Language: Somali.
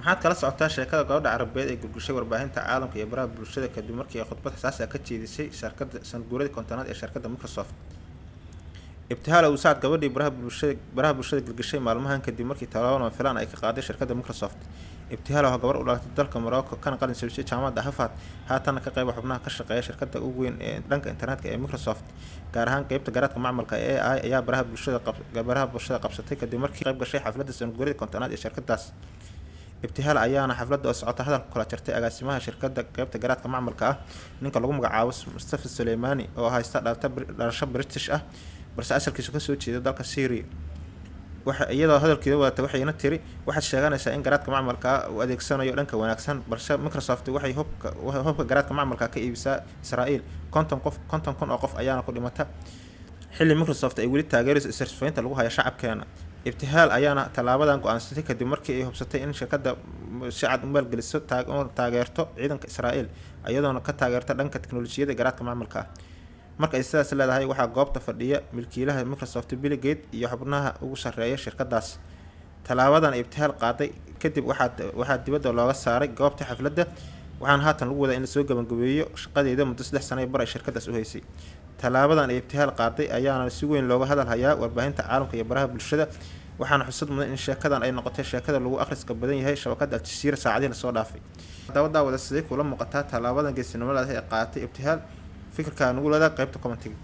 Maxaad kala socotaa sheekada gabadha Carabeed ee gurgushay warbaahinta caalamka iyo baraha bulshada kadib markii ay khudbad xasaasi ah ka jeedisay shirkadda sanadguuradii kontonaad ee shirkadda Microsoft? Ibtihaal Awsaad gabadhii baraha bulshada gurgushay maalmahan kadib markii tallaabo lama filaan ay ka qaaday shirkadda Microsoft. Ibtihaal waa gabar u dhalatay dalka Morocco kana qalin jabisay jaamacadda Harvard, haatan ka qayb xubnaha ka shaqeeya shirkadda ugu weyn ee dhanka internetka ee Microsoft, gaar ahaan qaybta garaadka macmalka ee AI ayaa baraha bulshada qabsatay kadib markii qayb gashay xafladda sanadguuradii kontonaad ee shirkaddaas. Ibtihaal ayaana xafladda oo socota hadal kula jartay agaasimaha shirkadda qaybta garaadka macmalka ah, ninka lagu magacaabo Mustafa Suleymaani oo haysta dhalasho British ah balse asalkiisu kasoo jeeda dalka Syria. Iyadoo hadalkeeda wadata waxayna tiri waxaad sheeganaysaa in garaadka macmalka uu adeegsanayo dhanka wanaagsan, balse Microsoft waxay hubka garaadka macmalka ka iibisaa Israa'iil. 50 kun oo qof ayaana ku dhimata xilli Microsoft ay weli taageerayso isirfaynta lagu hayo shacabkeena. Ibtihaal ayaana tallaabadan go'aansatay kadib markii ay hubsatay in shirkadda si cad u maalgeliso taageerto ciidanka Israa'iil, iyadoona ka taageerta dhanka tiknoolajiyadda garaadka macmalka ah. Marka ay sidaas leedahay, waxaa goobta fadhiya milkiilaha Microsoft Bill Gates iyo xubnaha ugu sarreeya shirkaddaas. Tallaabadan Ibtihaal qaaday kadib waxaa dibadda looga saaray goobta xafladda, waxaana haatan lagu wadaa in lasoo gabagabeeyo shaqadeeda muddo 3 sano bar ay shirkaddaas u haysay. Tallaabadan ay Ibtihaal qaaday ayaana si weyn looga hadal hayaa warbaahinta caalamka iyo baraha bulshada, waxaana xusid mudan in sheekadan ay noqotay sheekada lagu akhriska badan yahay shabakadda Al Jazeera saacadihii la soo dhaafay. Daawada sidee kula muuqataa tallaabadan geesinimada leh ee qaadatay Ibtihaal? Fikirka nugu leedahay qaybta commentiga.